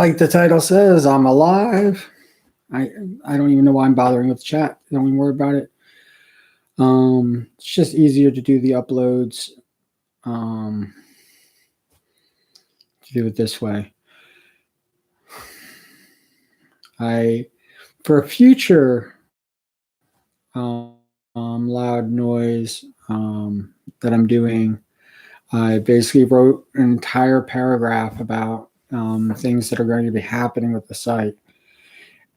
Like the title says, I'm alive. I I don't even know why I'm bothering with the chat. Don't even worry about it. It's just easier to do the uploads. Um, to do it this way. For a future loud noise that I'm doing, I basically wrote an entire paragraph about things that are going to be happening with the site.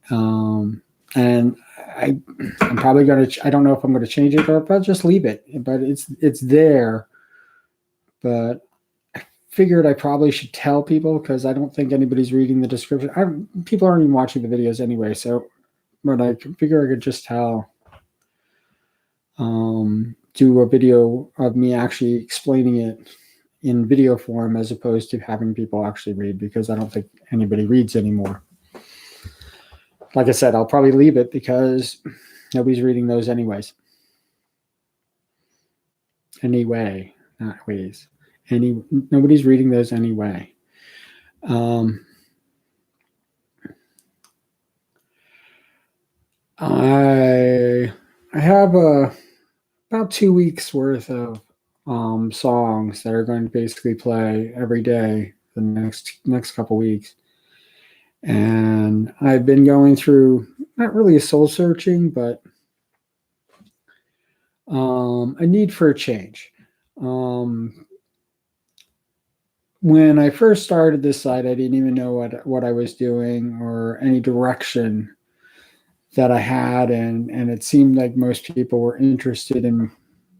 And I'm probably going to, I don't know if I'm going to change it or if I'll just leave it, but it's there. But I figured I probably should tell people because I don't think anybody's reading the description. People aren't even watching the videos anyway. So, but I figure I could just tell, do a video of me actually explaining it in video form as opposed to having people actually read, because I don't think anybody reads anymore. Like I said, I'll probably leave it because nobody's reading those anyways. Anyway, not ways. Nobody's reading those anyway. I have about 2 weeks worth of songs that are going to basically play every day the next couple weeks. And I've been going through not really a soul searching, but a need for a change. When I first started this site, I didn't even know what I was doing or any direction that I had, and it seemed like most people were interested in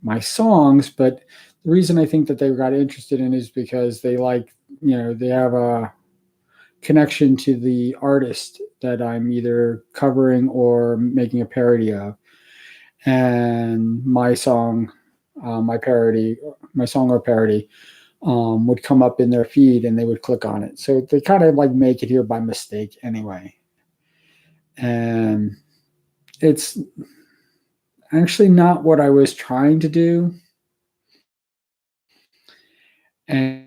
my songs. But the reason I think that they got interested in is because they they have a connection to the artist that I'm either covering or making a parody of. And my song, my song or parody, would come up in their feed and they would click on it. So they kind of like make it here by mistake anyway. And it's actually not what I was trying to do. And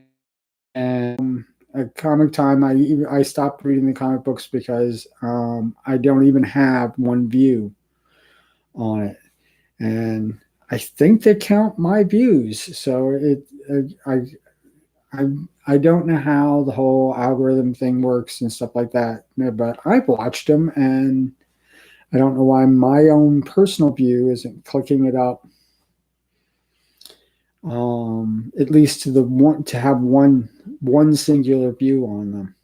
a comic time, I stopped reading the comic books because I don't even have one view on it, and I think they count my views. So I don't know how the whole algorithm thing works and stuff like that, but I've watched them, and I don't know why my own personal view isn't clicking it up. At least to have one singular view on them.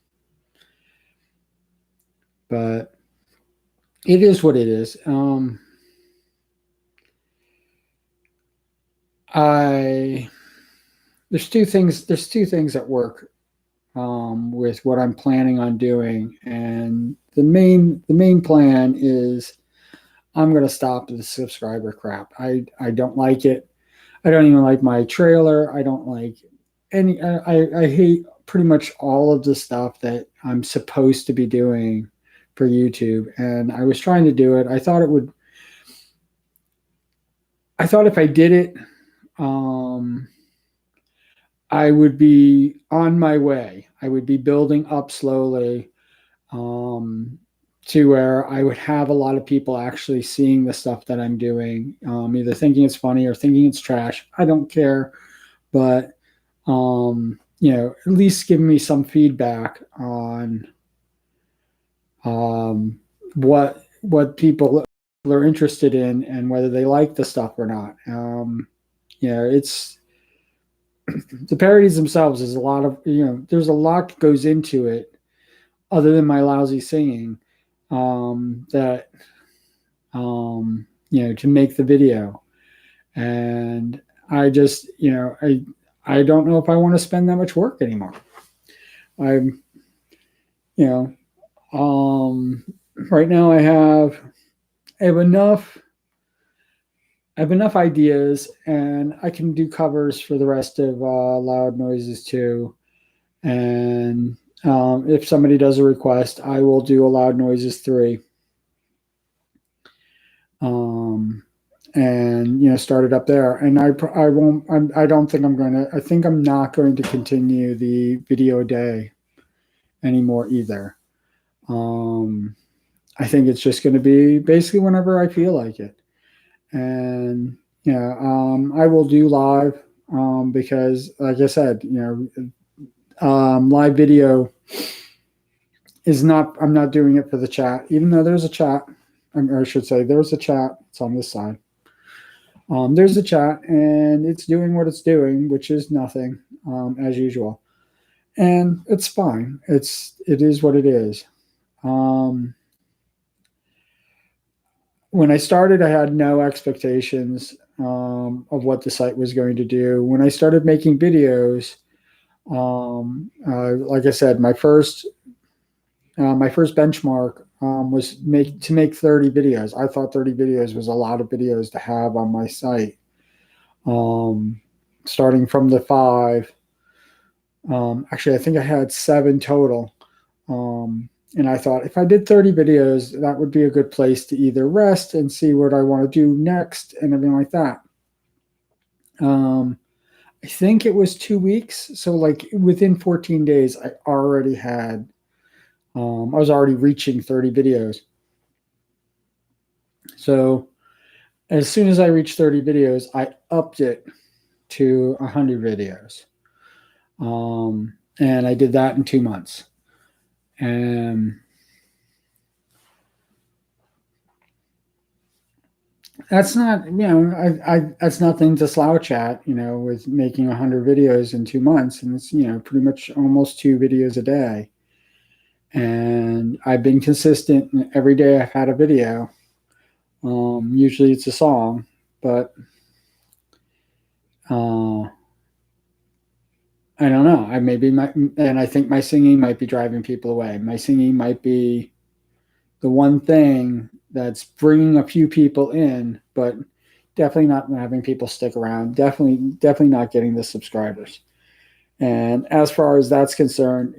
But it is what it is. There's two things at work with what I'm planning on doing, and the main plan is I'm going to stop the subscriber crap. I don't like it. I don't even like my trailer. I don't like any. I hate pretty much all of the stuff that I'm supposed to be doing for YouTube, and I was trying to do it. I thought if I did it, I would be on my way. I would be building up slowly to where I would have a lot of people actually seeing the stuff that I'm doing, either thinking it's funny or thinking it's trash. I don't care, but at least give me some feedback on what people are interested in and whether they like the stuff or not. It's the parodies themselves is a lot of there's a lot that goes into it other than my lousy singing, that to make the video. And I just I don't know if I want to spend that much work anymore. I'm right now I have enough ideas, and I can do covers for the rest of Loud Noises too. And if somebody does a request, I will do a Loud Noises 3. And start it up there. And I don't think I'm going to. I think I'm not going to continue the video a day anymore either. I think it's just going to be basically whenever I feel like it. And I will do live because, like I said, live video is not. I'm not doing it for the chat, even though there's a chat. Or I should say, there's a chat. It's on this side. There's a chat, and it's doing what it's doing, which is nothing, as usual, and it's fine. It is what it is. When I started, I had no expectations of what the site was going to do. When I started making videos, like I said, my first benchmark was to make 30 videos. I thought 30 videos was a lot of videos to have on my site. Starting from the 5, actually, I think I had 7 total. And I thought if I did 30 videos, that would be a good place to either rest and see what I want to do next and everything like that. I think it was 2 weeks. So like within 14 days, I was already reaching 30 videos. So as soon as I reached 30 videos, I upped it to 100 videos. And I did that in 2 months. And that's not, that's nothing to slouch at, with making 100 videos in 2 months. And it's, pretty much almost 2 videos a day. And I've been consistent, and every day I've had a video. Usually it's a song, but I don't know. And I think my singing might be driving people away. My singing might be the one thing that's bringing a few people in, but definitely not having people stick around. Definitely not getting the subscribers. And as far as that's concerned,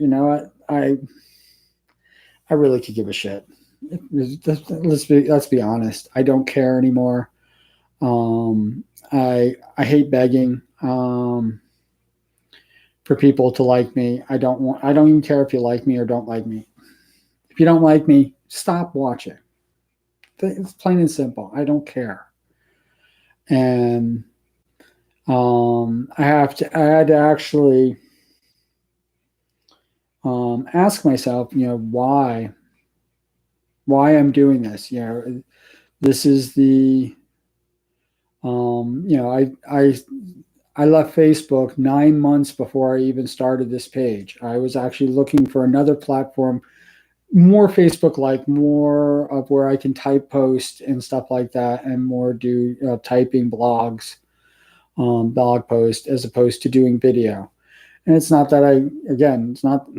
I really could give a shit. Let's be honest. I don't care anymore. I hate begging for people to like me. I don't even care if you like me or don't like me. If you don't like me, stop watching. It's plain and simple. I don't care. And I had to actually ask myself, why I'm doing this. This is the I left Facebook 9 months before I even started this page. I was actually looking for another platform, more Facebook-like, more of where I can type post and stuff like that, and more do typing blogs, blog post, as opposed to doing video. And it's not that it's not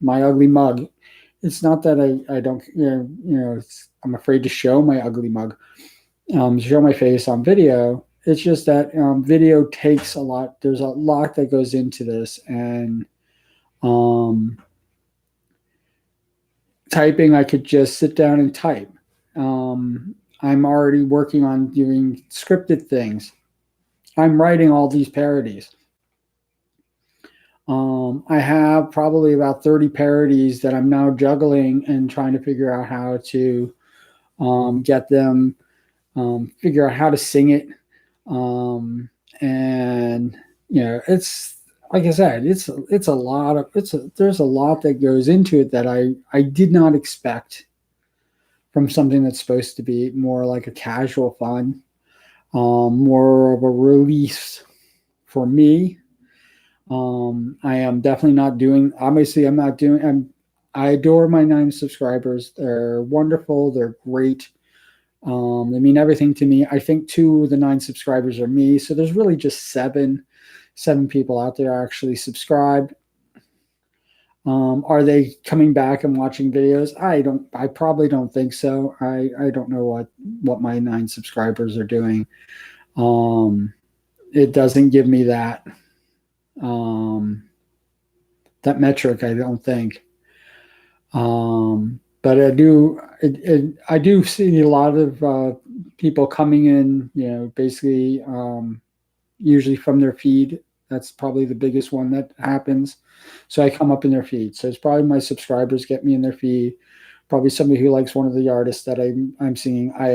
my ugly mug. It's not that I don't, I'm afraid to show my ugly mug, show my face on video. It's just that video takes a lot. There's a lot that goes into this, and typing, I could just sit down and type. I'm already working on doing scripted things. I'm writing all these parodies. I have probably about 30 parodies that I'm now juggling and trying to figure out how to get them, figure out how to sing it. And it's like I said, there's a lot that goes into it that I did not expect from something that's supposed to be more like a casual fun, more of a release for me. I am definitely not doing, obviously I'm not doing, I adore my 9 subscribers. They're wonderful. They're great. They mean everything to me. I think 2 of the 9 subscribers are me. So there's really just 7 people out there actually subscribed. Are they coming back and watching videos? I probably don't think so. I don't know what my 9 subscribers are doing. It doesn't give me that metric, I don't think. But I do see a lot of people coming in, basically usually from their feed That's probably the biggest one that happens. So I come up in their feed. So it's probably my subscribers get me in their feed. Probably somebody who likes one of the artists that I'm seeing. I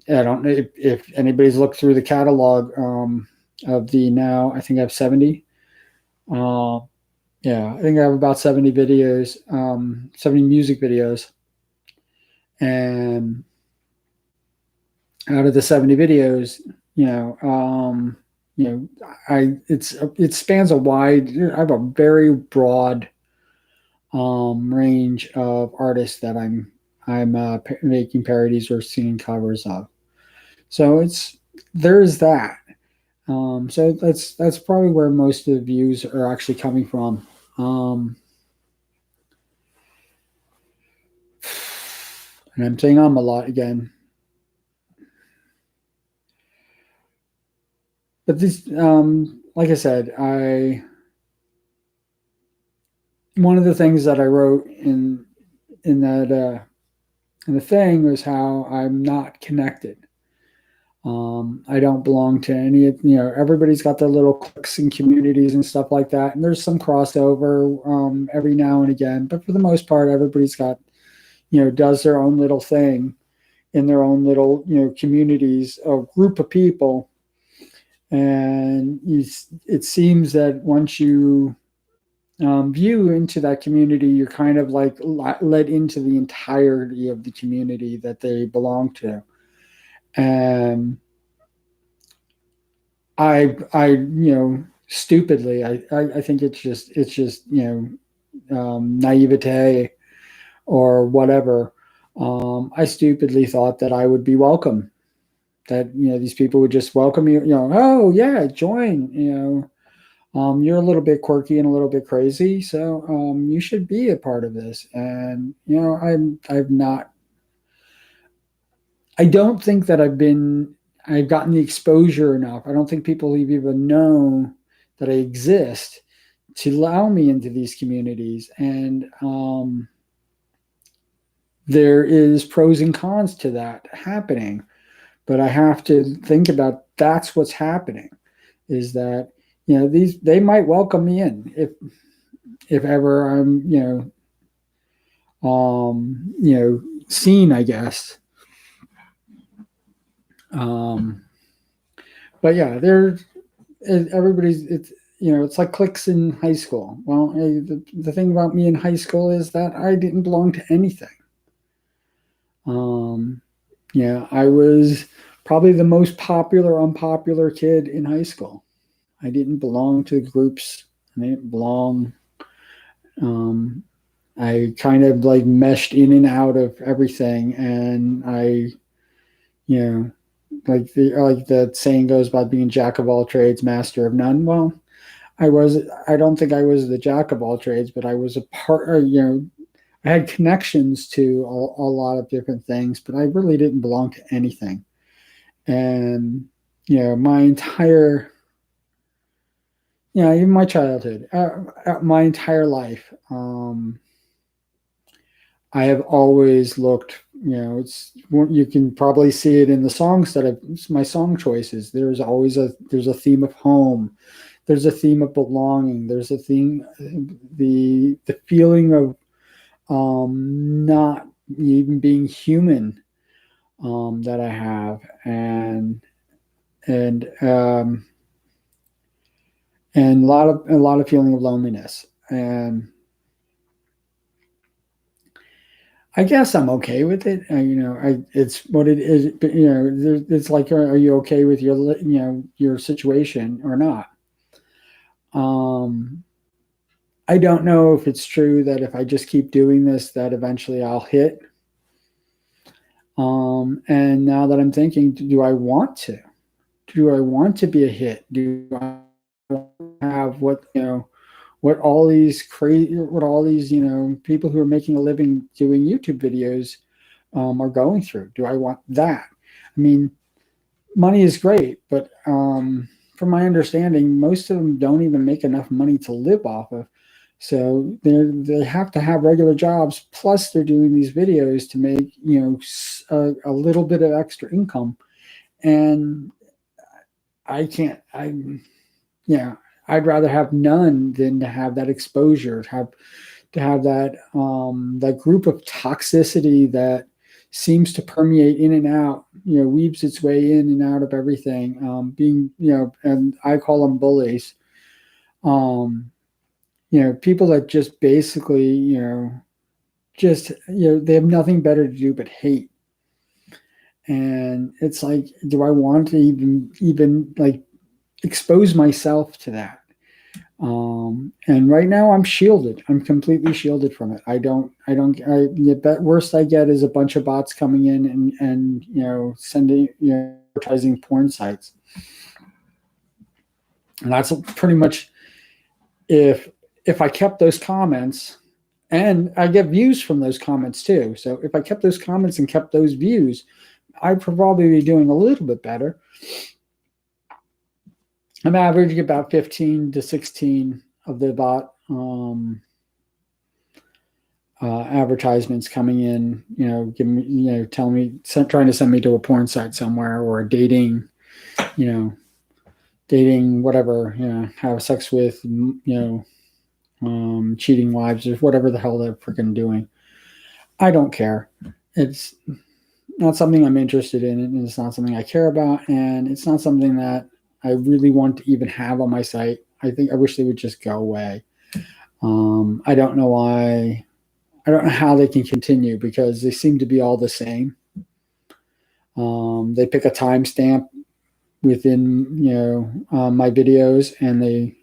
don't know if anybody's looked through the catalog of the now. I think I have 70. Uh, yeah, I think I have about 70 videos, 70 music videos, and out of the 70 videos, you know, it spans a wide. I have a very broad range of artists that I'm making parodies or singing covers of. So there's that. So that's probably where most of the views are actually coming from. And I'm saying a lot again. But this, like I said, one of the things that I wrote in that in the thing was how I'm not connected. I don't belong to any. Everybody's got their little cliques and communities and stuff like that, and there's some crossover every now and again. But for the most part, everybody's got does their own little thing in their own little communities, a group of people, and it seems that once you view into that community, you're kind of like led into the entirety of the community that they belong to. And stupidly, I think it's just naivete or whatever. I stupidly thought that I would be welcome, that these people would just welcome you. Oh yeah, join. You're a little bit quirky and a little bit crazy, so you should be a part of this. And I've not. I don't think that I've gotten the exposure enough. I don't think people even know that I exist to allow me into these communities. And there is pros and cons to that happening. But I have to think about that's what's happening, is that they might welcome me in if ever I'm seen, I guess. But yeah, it's like cliques in high school. Well, the thing about me in high school is that I didn't belong to anything. I was probably the most popular unpopular kid in high school. I didn't belong to groups. I didn't belong. I kind of like meshed in and out of everything, and like the saying goes about being jack of all trades, master of none. Well, I don't think I was the jack of all trades, but I was a part. I had connections to a lot of different things, but I really didn't belong to anything. And my entire even my childhood, my entire life, I have always looked. You can probably see it in the songs my song choices. There's a theme of home. There's a theme of belonging. There's a theme, the feeling of not even being human, that I have, and a lot of feeling of loneliness. And I guess I'm okay with it. It's what it is. But, it's like, are you okay with your situation or not? I don't know if it's true that if I just keep doing this, that eventually I'll hit. And now that I'm thinking, do I want to? Do I want to be a hit? Do I have what all these people who are making a living doing YouTube videos are going through? Do I want that? I mean, money is great, but from my understanding, most of them don't even make enough money to live off of. So they have to have regular jobs, plus they're doing these videos to make a little bit of extra income. And I can't. yeah, I'd rather have none than to have that exposure, to have that that group of toxicity that seems to permeate in and out, weaves its way in and out of everything. Being, and I call them bullies. Um, people that just basically, they have nothing better to do but hate. And it's like, do I want to even like expose myself to that? And right now I'm shielded. I'm completely shielded from it. The worst I get is a bunch of bots coming in and sending, advertising porn sites. And that's pretty much, if I kept those comments, and I get views from those comments too. So if I kept those comments and kept those views, I'd probably be doing a little bit better. I'm averaging about 15 to 16 of the bot advertisements coming in, giving me, telling me, trying to send me to a porn site somewhere, or a dating, whatever, have sex with, cheating wives, or whatever the hell they're freaking doing. I don't care. It's not something I'm interested in, and it's not something I care about, and it's not something that I really want to even have on my site. I wish they would just go away. I don't know why. I don't know how they can continue, because they seem to be all the same. They pick a timestamp within, my videos, and they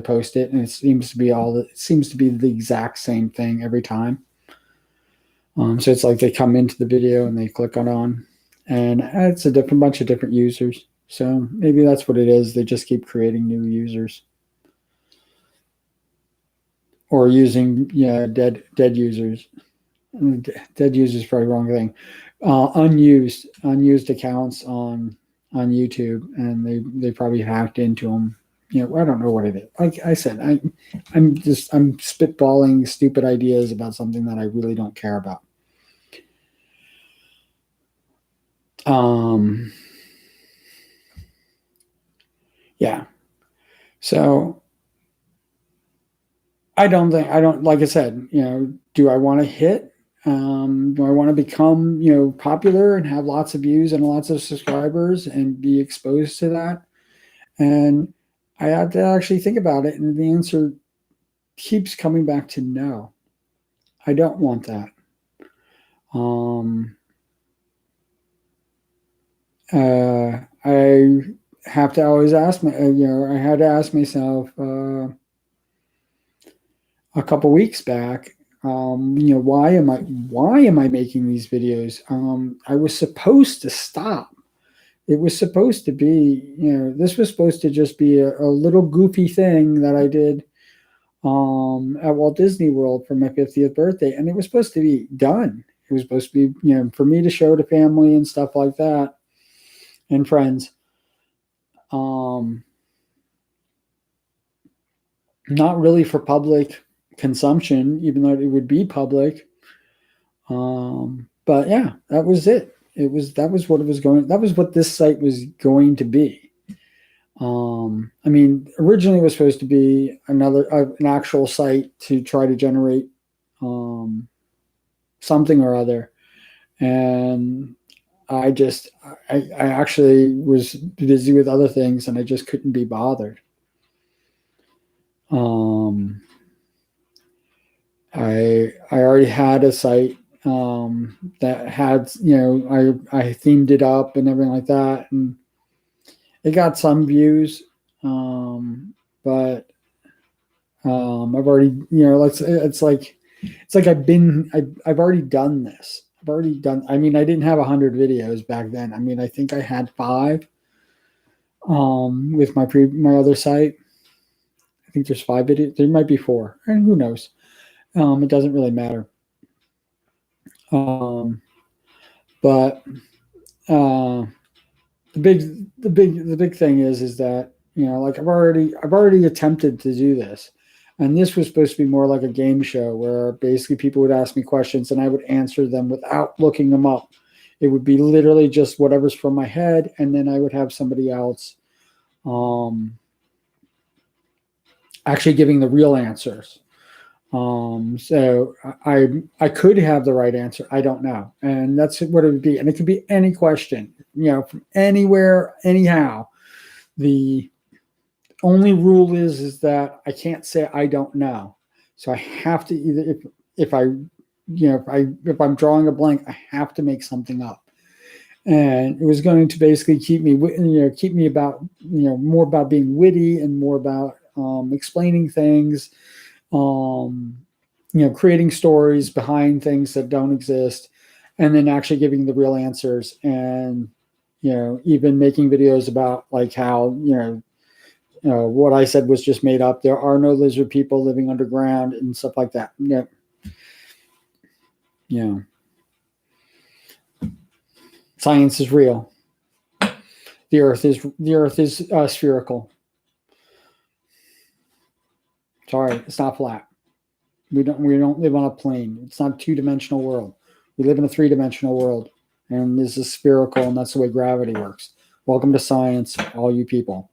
post it, and it seems to be the exact same thing every time. So it's like they come into the video and they click on, and it's a bunch of different users. So maybe that's what it is. They just keep creating new users, or using dead users. Dead users is probably the wrong thing. Unused accounts on YouTube, and they probably hacked into them. I don't know what it is. Like I said, I'm spitballing stupid ideas about something that I really don't care about. Yeah. So like I said, do I want to hit? Do I want to become, popular and have lots of views and lots of subscribers and be exposed to that? And I had to actually think about it, and the answer keeps coming back to no. I don't want that. I have to always ask I had to ask myself a couple weeks back, why am I making these videos? I was supposed to stop. It was supposed to be, this was supposed to just be a little goofy thing that I did at Walt Disney World for my 50th birthday, and it was supposed to be done. It was supposed to be, for me to show to family and stuff like that, and friends. Not really for public consumption, even though it would be public. But yeah, that was it. That was what this site was going to be. I mean, originally it was supposed to be an actual site to try to generate something or other, and I actually was busy with other things, and I just couldn't be bothered. I already had a site that had, I themed it up and everything like that, and it got some views, but I've already, it's like I've already done this. I mean, I didn't have 100 videos back then. I mean, I think I had 5 with my other site. I think there's 5 videos. There might be 4, and who knows? It doesn't really matter. But the big thing is that, like I've already attempted to do this, and this was supposed to be more like a game show where basically people would ask me questions and I would answer them without looking them up. It would be literally just whatever's from my head, and then I would have somebody else actually giving the real answers. So I could have the right answer. I don't know, and that's what it would be. And it could be any question, from anywhere, anyhow. The only rule is that I can't say I don't know. So I have to either if I if I'm drawing a blank, I have to make something up. And it was going to basically keep me about more about being witty and more about explaining things, creating stories behind things that don't exist, and then actually giving the real answers. And even making videos about like how what I said was just made up. There are no lizard people living underground and stuff like that. Yeah. Science is real. The Earth is spherical. Sorry, it's not flat. We don't live on a plane. It's not a 2-dimensional world. We live in a 3-dimensional world, and this is spherical, and that's the way gravity works. Welcome to science, all you people.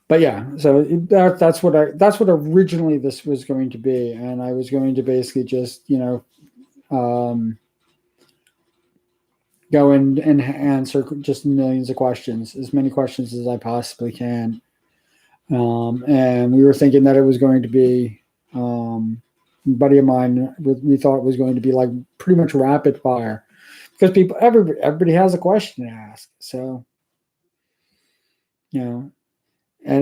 But yeah, so that's what originally this was going to be, and I was going to basically just go in and answer just millions of questions, as many questions as I possibly can. And we were thinking that it was going to be, a buddy of mine, we thought it was going to be like pretty much rapid fire, because everybody has a question to ask. So, and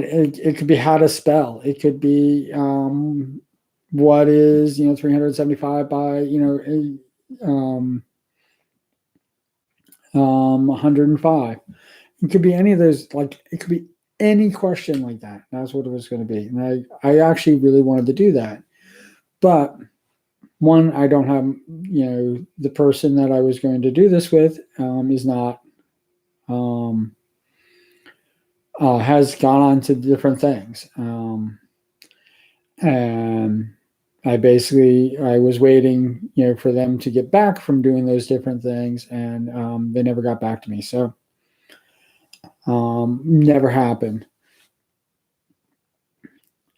it could be how to spell. It could be what is 375 by 105. It could be any of those. Like it could be any question like that. That's what it was going to be. And I actually really wanted to do that, but one, I don't have the person that I was going to do this with is not has gone on to different things. And I was waiting, for them to get back from doing those different things, and they never got back to me. So never happened.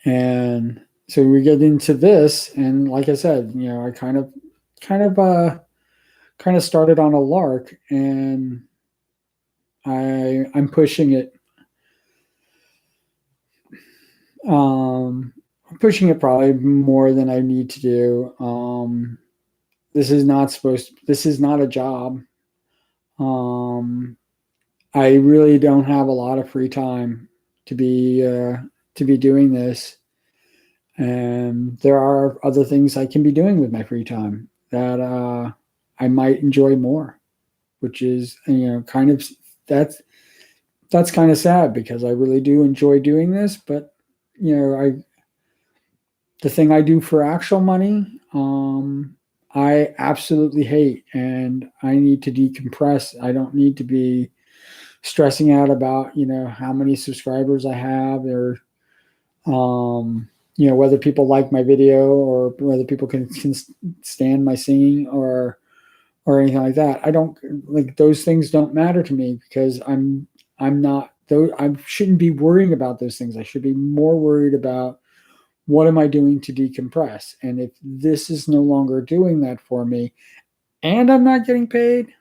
And so we get into this, and like I said, I kind of started on a lark, and I'm pushing it. I'm pushing it probably more than I need to do. This is not a job. I really don't have a lot of free time to be doing this. And there are other things I can be doing with my free time that I might enjoy more, which is kind of that's kind of sad, because I really do enjoy doing this. But the thing I do for actual money, I absolutely hate, and I need to decompress. I don't need to be stressing out about how many subscribers I have, or whether people like my video, or whether people can stand my singing, or anything like that. I don't like those things. Don't matter to me, because I'm not though. I shouldn't be worrying about those things. I should be more worried about what am I doing to decompress. And if this is no longer doing that for me, and I'm not getting paid,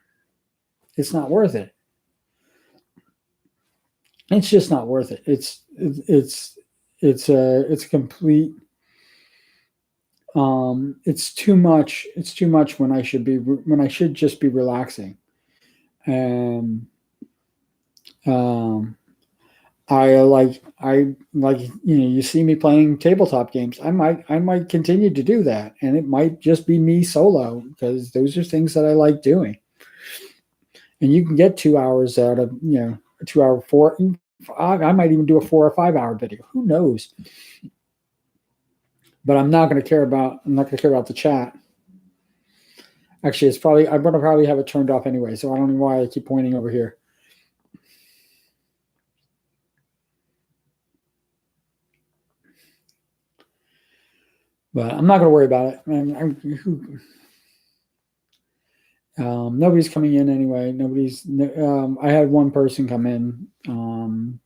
it's not worth it. It's just not worth it. It's a complete. It's too much. It's too much when I should just be relaxing. And I like you see me playing tabletop games. I might continue to do that, and it might just be me solo, because those are things that I like doing. And you can get 2 hours out of a 2 hour, four. I might even do a 4 or 5 hour video. Who knows? But I'm not going to care about the chat. Actually, I'm going to probably have it turned off anyway. So I don't know why I keep pointing over here. But I'm not going to worry about it. Nobody's coming in anyway. I had one person come in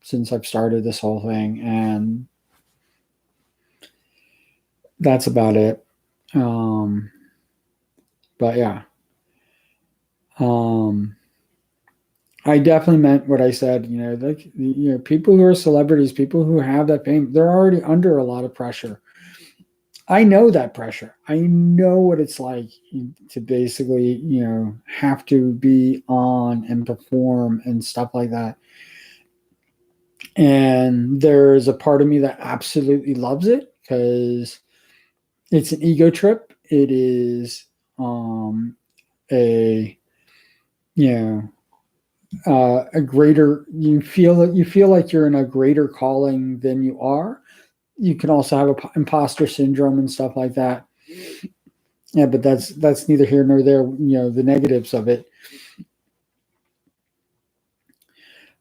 since I've started this whole thing, and that's about it. But yeah, I definitely meant what I said. People who are celebrities, people who have that fame, they're already under a lot of pressure. I know that pressure. I know what it's like to basically, have to be on and perform and stuff like that. And there's a part of me that absolutely loves it because it's an ego trip. It is a you a greater you feel like you're in a greater calling than you are. You can also have a imposter syndrome and stuff like that. Yeah, but that's neither here nor there. The negatives of it.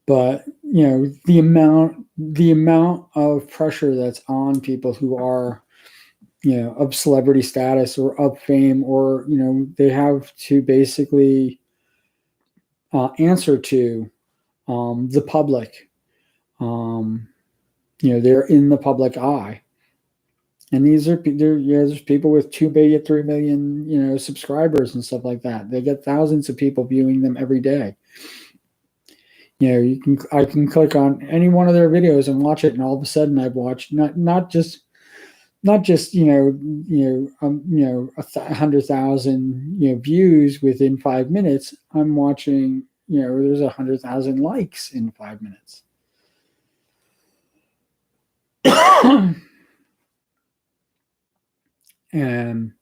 But the amount of pressure that's on people who are of celebrity status or of fame, or they have to basically answer to the public. They're in the public eye, and there's people with 2 million, 3 million, subscribers and stuff like that. They get thousands of people viewing them every day. I can click on any one of their videos and watch it, and all of a sudden I've watched not just 100,000 views within 5 minutes. I'm watching there's 100,000 likes in 5 minutes. And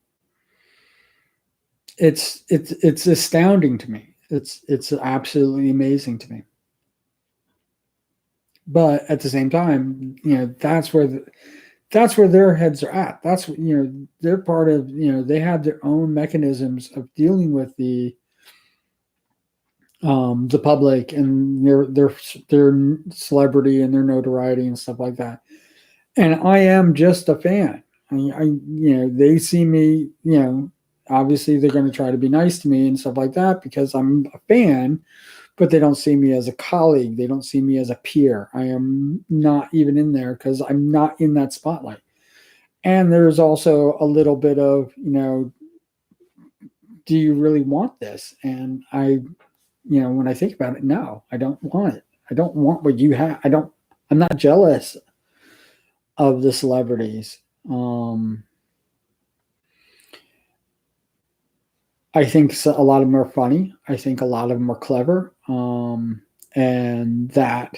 it's astounding to me. It's absolutely amazing to me. But at the same time, that's where their heads are at. That's they're part of they have their own mechanisms of dealing with the public and their celebrity and their notoriety and stuff like that. And I am just a fan. They see me. Obviously they're going to try to be nice to me and stuff like that because I'm a fan. But they don't see me as a colleague. They don't see me as a peer. I am not even in there because I'm not in that spotlight. And there's also a little bit of, do you really want this? And when I think about it, no, I don't want it. I don't want what you have. I'm not jealous of the celebrities. I think a lot of them are funny. I think a lot of them are clever. And that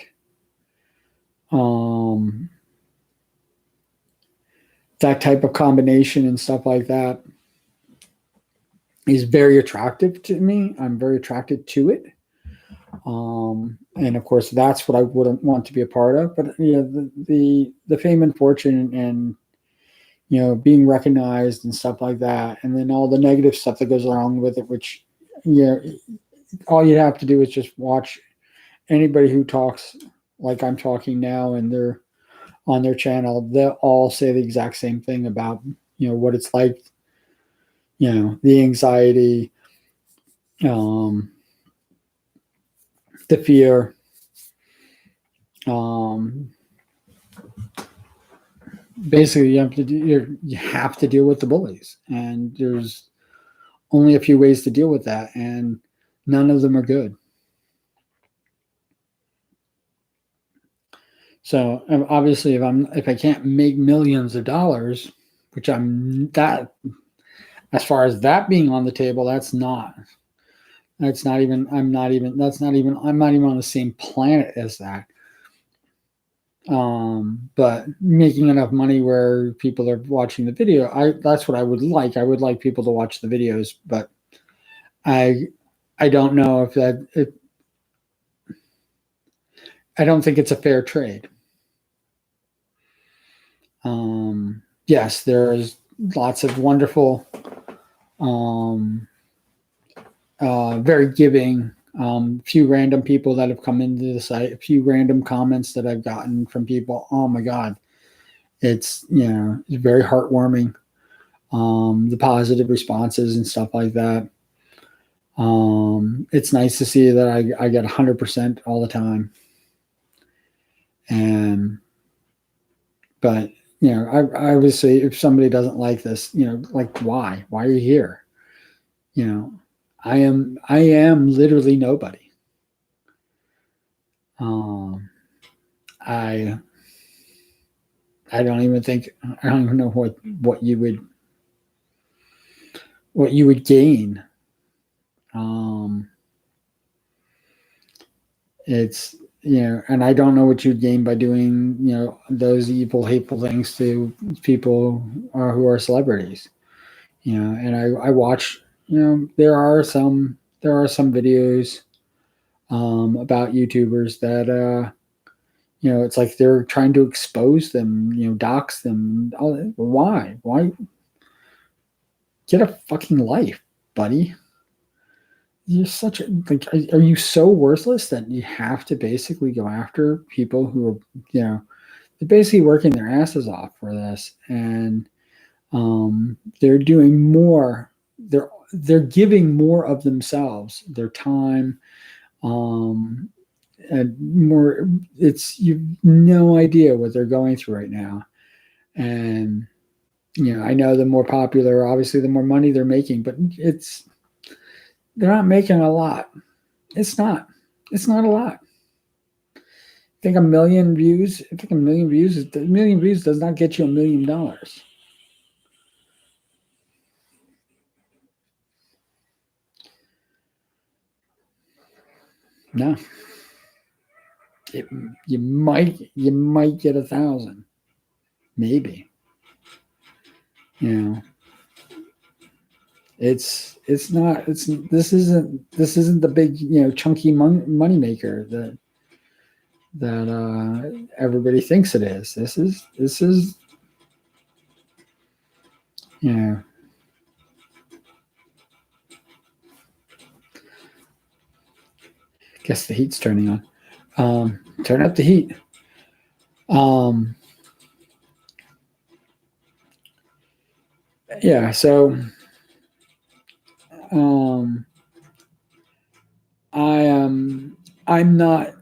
type of combination and stuff like that is very attractive to me. I'm very attracted to it. And of course, that's what I wouldn't want to be a part of. But the fame and fortune and being recognized and stuff like that, and then all the negative stuff that goes along with it, which all you have to do is just watch anybody who talks like I'm talking now, and they're on their channel. They'll all say the exact same thing about what it's like, the anxiety, the fear, basically you have to deal with the bullies, and there's only a few ways to deal with that, and none of them are good. So obviously, if I can't make millions of dollars, which I'm that, as far as that being on the table, I'm not even on the same planet as that. But making enough money where people are watching the video, that's what I would like. I would like people to watch the videos, but I don't know if I don't think it's a fair trade. Yes, there's lots of wonderful, very giving, few random people that have come into the site, a few random comments that I've gotten from people. Oh my God. It's very heartwarming. The positive responses and stuff like that. It's nice to see that I get 100% all the time. But I obviously, if somebody doesn't like this, like, why are you here? I am literally nobody. I don't even think, I don't even know what you would gain. It's, and I don't know what you'd gain by doing, those evil, hateful things to people who are celebrities. And I watch, there are some videos about YouTubers that it's like they're trying to expose them, dox them. Why? Get a fucking life, buddy. You're such a, like, are you so worthless that you have to basically go after people who are, they're basically working their asses off for this, and they're doing more. They're giving more of themselves, their time, and more. You've no idea what they're going through right now, and I know the more popular, obviously, the more money they're making, but they're not making a lot. It's not a lot. I think a million views does not get you $1 million. No. You might get 1,000, maybe. This isn't the big, chunky money maker that everybody thinks it is. This is guess the heat's turning on. Turn up the heat. Yeah, so I'm not.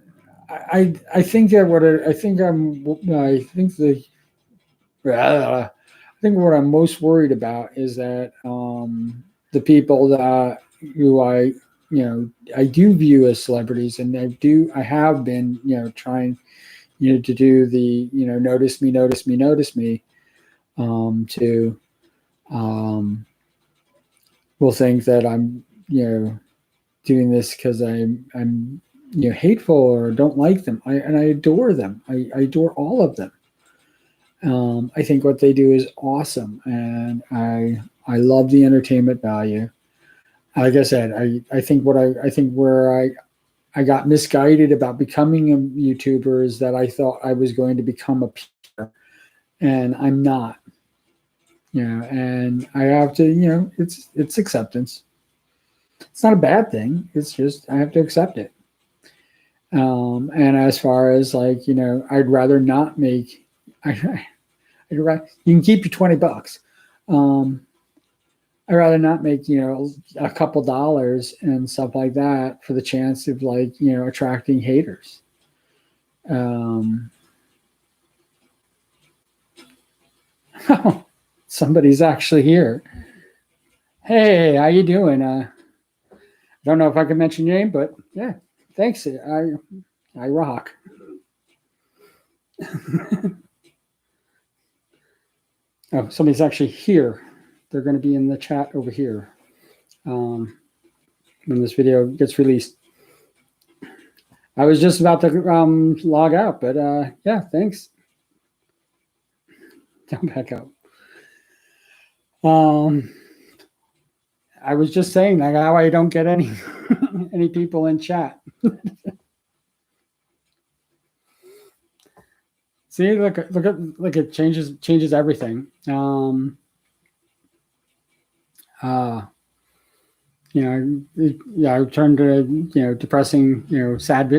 I think that I think what I'm most worried about is that the people that who I do view as celebrities, and I have been trying to do the notice me to will think that I'm doing this because I'm hateful or don't like them. I adore them. I adore all of them. I think what they do is awesome, and I love the entertainment value. Like I said, I think where I got misguided about becoming a YouTuber is that I thought I was going to become a peer, and I'm not. And I have to, it's acceptance. It's not a bad thing. It's just I have to accept it. And as far as like, I'd rather not make. You can keep your $20. I'd rather not make a couple dollars and stuff like that for the chance of like attracting haters. Somebody's actually here. Hey, how you doing? I don't know if I can mention your name, but yeah, thanks. I rock. Oh, somebody's actually here. They're going to be in the chat over here when this video gets released. I was just about to log out, but yeah, thanks. Come back up. I was just saying that how I don't get any any people in chat. See, look, it changes everything. I turned to depressing, sad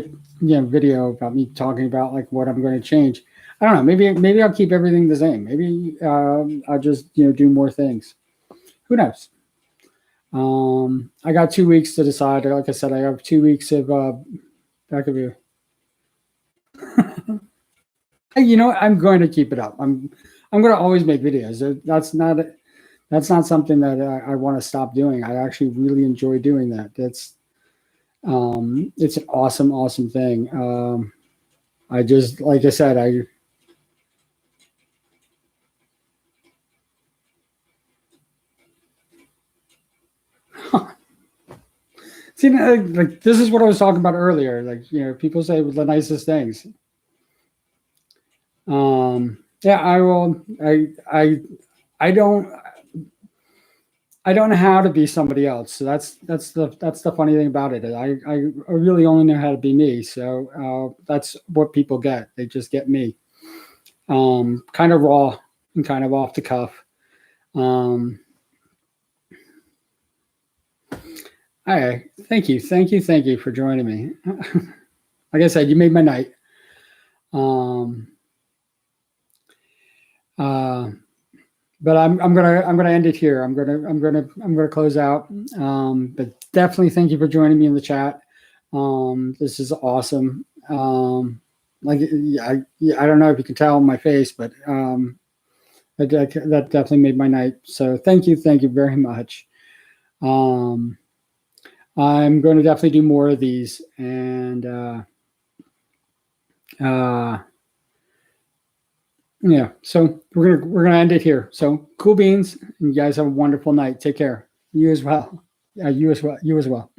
video about me talking about like what I'm going to change. I don't know. Maybe I'll keep everything the same. Maybe I'll just do more things. Who knows? I got 2 weeks to decide. Like I said, I have 2 weeks of back of you. You know what? I'm going to keep it up. I'm going to always make videos. That's not something that I want to stop doing. I actually really enjoy doing that. It's an awesome, awesome thing. I just, like I said, see, like this is what I was talking about earlier. Like, people say the nicest things. Yeah, I will. I don't. I don't know how to be somebody else. So that's the funny thing about it. I really only know how to be me. So that's what people get. They just get me. Kind of raw and kind of off the cuff. Um, Hi, thank you for joining me. Like I said, you made my night. Um, uh, but I'm gonna end it here. I'm gonna close out. But definitely thank you for joining me in the chat. This is awesome. Like I don't know if you can tell on my face, but that definitely made my night. So thank you very much. Um, I'm going to definitely do more of these, and uh, yeah. So we're gonna end it here. So cool beans. And you guys have a wonderful night. Take care. You as well. You as well. You as well.